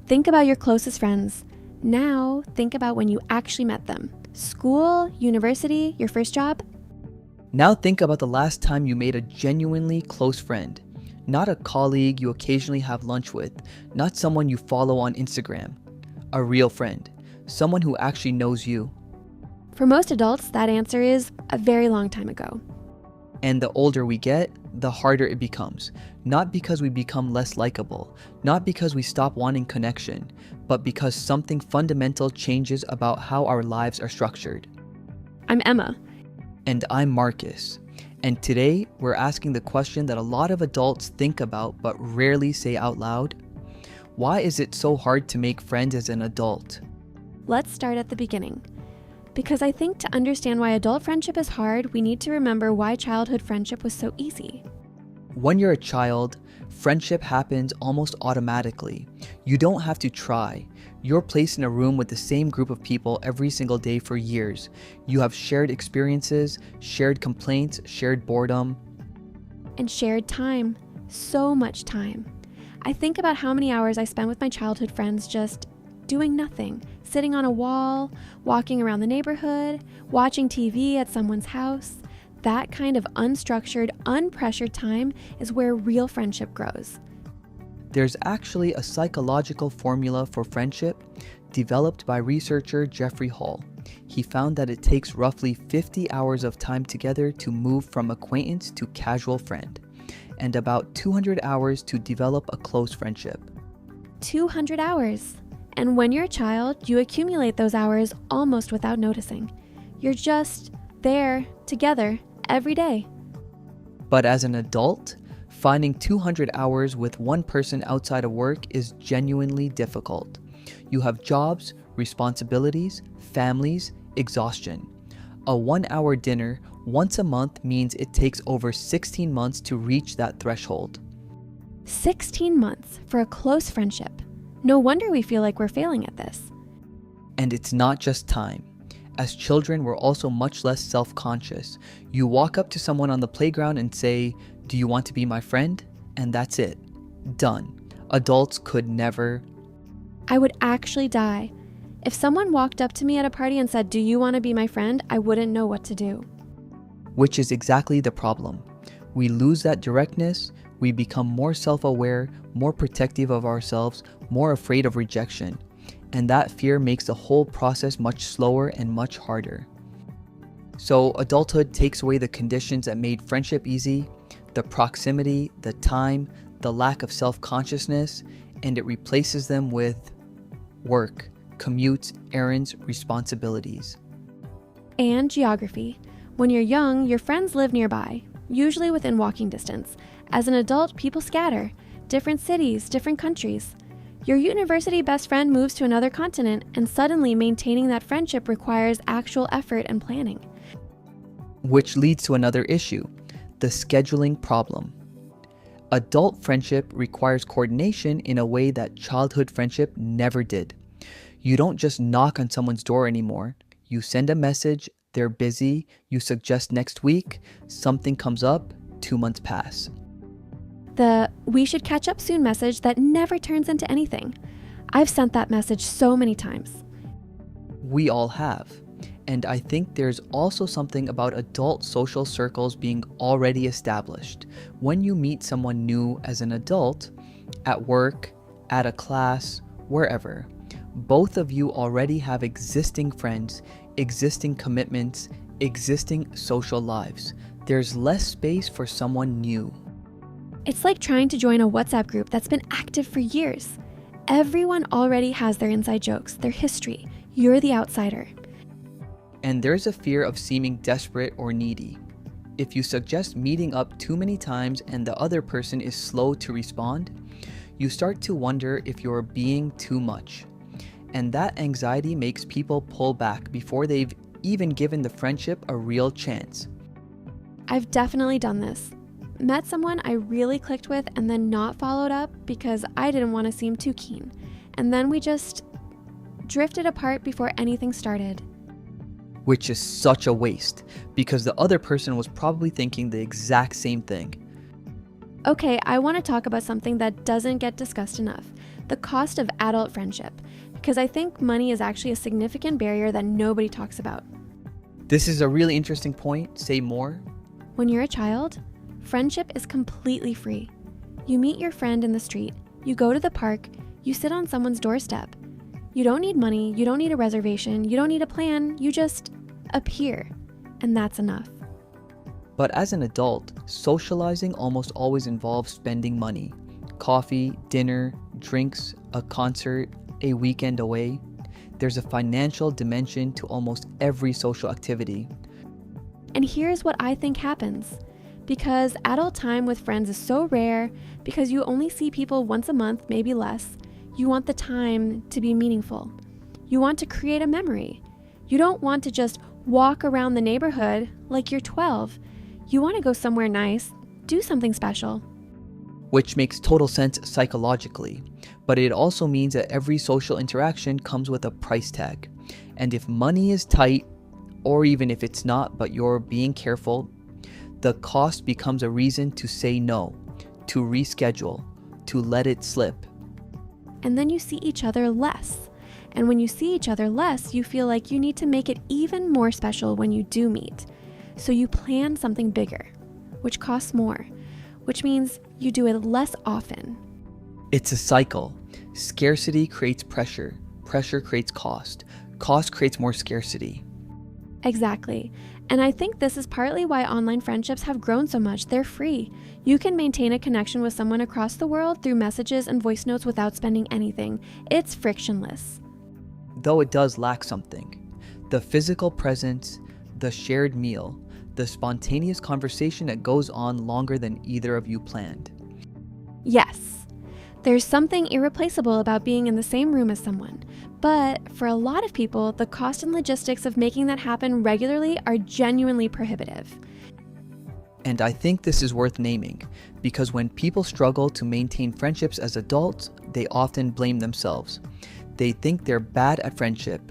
Think about your closest friends. Now, think about when you actually met them. School, university, your first job? Now think about the last time you made a genuinely close friend. Not a colleague you occasionally have lunch with, not someone you follow on Instagram. A real friend, someone who actually knows you. For most adults, that answer is a very long time ago. And the older we get, the harder it becomes. Not because we become less likable, not because we stop wanting connection, but because something fundamental changes about how our lives are structured. I'm Emma. And I'm Marcus. And today, we're asking the question that a lot of adults think about but rarely say out loud. Why is it so hard to make friends as an adult? Let's start at the beginning. Because I think to understand why adult friendship is hard, we need to remember why childhood friendship was so easy. When you're a child, friendship happens almost automatically. You don't have to try. You're placed in a room with the same group of people every single day for years. You have shared experiences, shared complaints, shared boredom. And shared time. So much time. I think about how many hours I spent with my childhood friends just doing nothing, sitting on a wall, walking around the neighborhood, watching TV at someone's house. That kind of unstructured, unpressured time is where real friendship grows. There's actually a psychological formula for friendship developed by researcher Jeffrey Hall. He found that it takes roughly 50 hours of time together to move from acquaintance to casual friend, and about 200 hours to develop a close friendship. 200 hours. And when you're a child, you accumulate those hours almost without noticing. You're just there, together, every day. But as an adult, finding 200 hours with one person outside of work is genuinely difficult. You have jobs, responsibilities, families, exhaustion. A 1-hour dinner once a month means it takes over 16 months to reach that threshold. 16 months for a close friendship. No wonder we feel like we're failing at this. And it's not just time. As children, we're also much less self-conscious. You walk up to someone on the playground and say, "Do you want to be my friend?" And that's it. Done. Adults could never. I would actually die. If someone walked up to me at a party and said, "Do you want to be my friend?" I wouldn't know what to do. Which is exactly the problem. We lose that directness. We become more self-aware, more protective of ourselves, more afraid of rejection. And that fear makes the whole process much slower and much harder. So adulthood takes away the conditions that made friendship easy, the proximity, the time, the lack of self-consciousness, and it replaces them with work, commutes, errands, responsibilities. And geography. When you're young, your friends live nearby, usually within walking distance. As an adult, people scatter. Different cities, different countries. Your university best friend moves to another continent, and suddenly maintaining that friendship requires actual effort and planning. Which leads to another issue, the scheduling problem. Adult friendship requires coordination in a way that childhood friendship never did. You don't just knock on someone's door anymore. You send a message, they're busy, you suggest next week, something comes up, 2 months pass. The "we should catch up soon" message that never turns into anything. I've sent that message so many times. We all have. And I think there's also something about adult social circles being already established. When you meet someone new as an adult, at work, at a class, wherever, both of you already have existing friends, existing commitments, existing social lives. There's less space for someone new. It's like trying to join a WhatsApp group that's been active for years. Everyone already has their inside jokes, their history. You're the outsider. And there's a fear of seeming desperate or needy. If you suggest meeting up too many times and the other person is slow to respond, you start to wonder if you're being too much. And that anxiety makes people pull back before they've even given the friendship a real chance. I've definitely done this. Met someone I really clicked with and then not followed up because I didn't want to seem too keen. And then we just drifted apart before anything started. Which is such a waste, because the other person was probably thinking the exact same thing. Okay, I want to talk about something that doesn't get discussed enough, the cost of adult friendship, because I think money is actually a significant barrier that nobody talks about. This is a really interesting point. Say more. When you're a child, friendship is completely free. You meet your friend in the street, you go to the park, you sit on someone's doorstep. You don't need money, you don't need a reservation, you don't need a plan, you just appear, and that's enough. But as an adult, socializing almost always involves spending money. Coffee, dinner, drinks, a concert, a weekend away. There's a financial dimension to almost every social activity. And here's what I think happens. Because adult time with friends is so rare, because you only see people once a month, maybe less, you want the time to be meaningful. You want to create a memory. You don't want to just walk around the neighborhood like you're 12. You want to go somewhere nice, do something special. Which makes total sense psychologically, but it also means that every social interaction comes with a price tag. And if money is tight, or even if it's not, but you're being careful, the cost becomes a reason to say no, to reschedule, to let it slip. And then you see each other less. And when you see each other less, you feel like you need to make it even more special when you do meet. So you plan something bigger, which costs more, which means you do it less often. It's a cycle. Scarcity creates pressure. Pressure creates cost. Cost creates more scarcity. Exactly. And I think this is partly why online friendships have grown so much. They're free. You can maintain a connection with someone across the world through messages and voice notes without spending anything. It's frictionless. Though it does lack something. The physical presence, the shared meal, the spontaneous conversation that goes on longer than either of you planned. Yes, there's something irreplaceable about being in the same room as someone. But for a lot of people, the cost and logistics of making that happen regularly are genuinely prohibitive. And I think this is worth naming, because when people struggle to maintain friendships as adults, they often blame themselves. They think they're bad at friendship,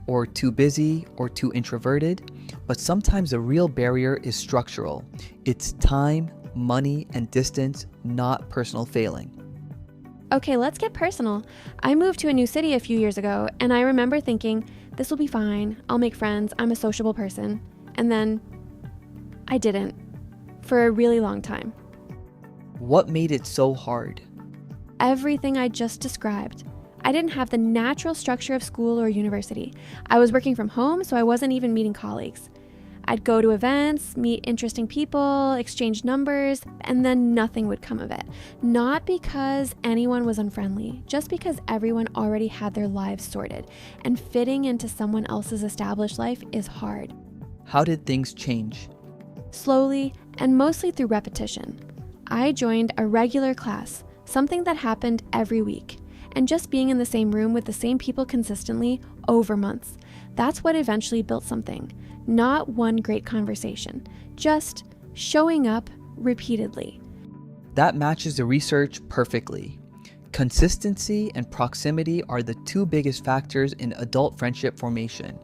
or too busy, or too introverted, but sometimes the real barrier is structural. It's time, money, and distance, not personal failing. Okay, let's get personal. I moved to a new city a few years ago, and I remember thinking, this will be fine, I'll make friends, I'm a sociable person. And then I didn't, for a really long time. What made it so hard? Everything I just described. I didn't have the natural structure of school or university. I was working from home, so I wasn't even meeting colleagues. I'd go to events, meet interesting people, exchange numbers, and then nothing would come of it. Not because anyone was unfriendly, just because everyone already had their lives sorted, and fitting into someone else's established life is hard. How did things change? Slowly, and mostly through repetition. I joined a regular class, something that happened every week, and just being in the same room with the same people consistently over months. That's what eventually built something. Not one great conversation, just showing up repeatedly. That matches the research perfectly. Consistency and proximity are the two biggest factors in adult friendship formation.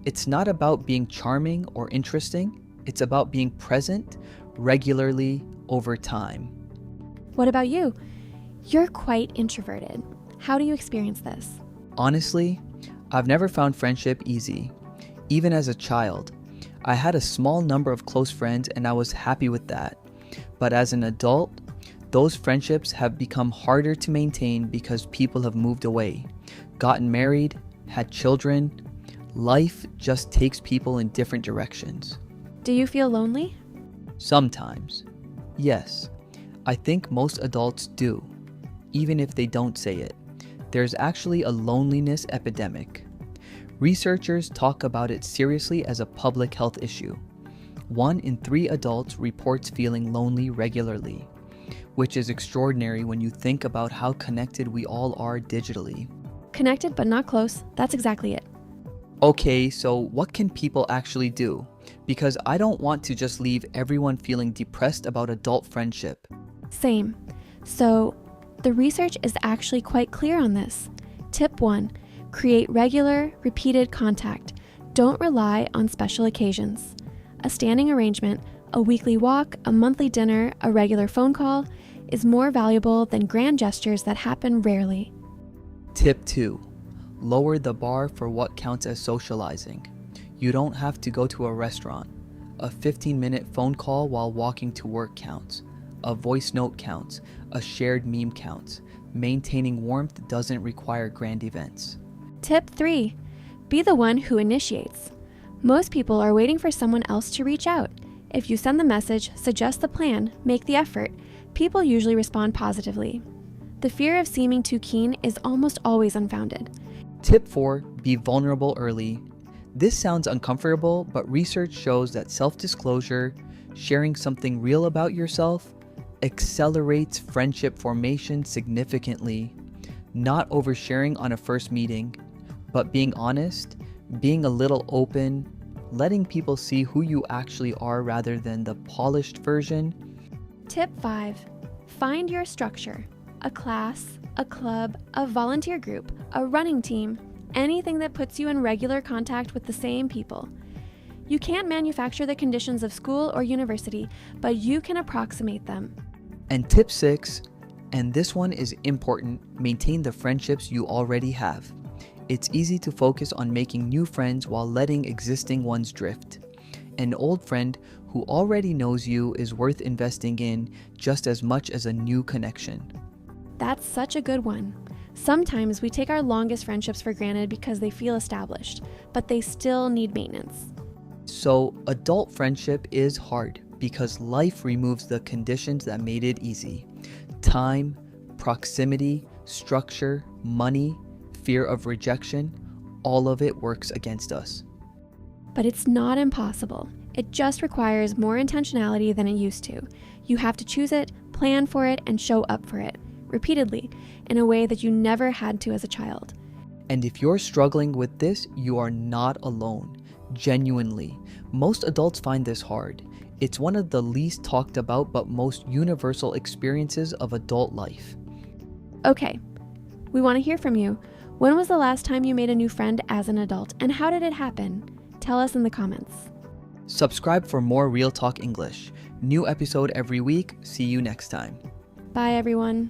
It's not about being charming or interesting, it's about being present regularly over time. What about you? You're quite introverted. How do you experience this? Honestly, I've never found friendship easy. Even as a child, I had a small number of close friends and I was happy with that. But as an adult, those friendships have become harder to maintain because people have moved away, gotten married, had children. Life just takes people in different directions. Do you feel lonely? Sometimes. Yes, I think most adults do, even if they don't say it. There's actually a loneliness epidemic. Researchers talk about it seriously as a public health issue. 1 in 3 adults reports feeling lonely regularly, which is extraordinary when you think about how connected we all are digitally. Connected but not close. That's exactly it. Okay, so what can people actually do? Because I don't want to just leave everyone feeling depressed about adult friendship. Same. So, the research is actually quite clear on this. Tip 1. Create regular, repeated contact. Don't rely on special occasions. A standing arrangement, a weekly walk, a monthly dinner, a regular phone call, is more valuable than grand gestures that happen rarely. Tip 2. Lower the bar for what counts as socializing. You don't have to go to a restaurant. A 15-minute phone call while walking to work counts. A voice note counts. A shared meme counts. Maintaining warmth doesn't require grand events. Tip 3. Be the one who initiates. Most people are waiting for someone else to reach out. If you send the message, suggest the plan, make the effort, people usually respond positively. The fear of seeming too keen is almost always unfounded. Tip 4. Be vulnerable early. This sounds uncomfortable, but research shows that self-disclosure, sharing something real about yourself, accelerates friendship formation significantly. Not oversharing on a first meeting, but being honest, being a little open, letting people see who you actually are rather than the polished version. Tip 5. Find your structure. A class, a club, a volunteer group, a running team, anything that puts you in regular contact with the same people. You can't manufacture the conditions of school or university, but you can approximate them. And tip 6, and this one is important, maintain the friendships you already have. It's easy to focus on making new friends while letting existing ones drift. An old friend who already knows you is worth investing in just as much as a new connection. That's such a good one. Sometimes we take our longest friendships for granted because they feel established, but they still need maintenance. So, adult friendship is hard because life removes the conditions that made it easy. Time, proximity, structure, money, fear of rejection, all of it works against us. But it's not impossible. It just requires more intentionality than it used to. You have to choose it, plan for it, and show up for it, repeatedly, in a way that you never had to as a child. And if you're struggling with this, you are not alone. Genuinely. Most adults find this hard. It's one of the least talked about but most universal experiences of adult life. Okay, we want to hear from you. When was the last time you made a new friend as an adult, and how did it happen? Tell us in the comments. Subscribe for more Real Talk English. New episode every week. See you next time. Bye, everyone.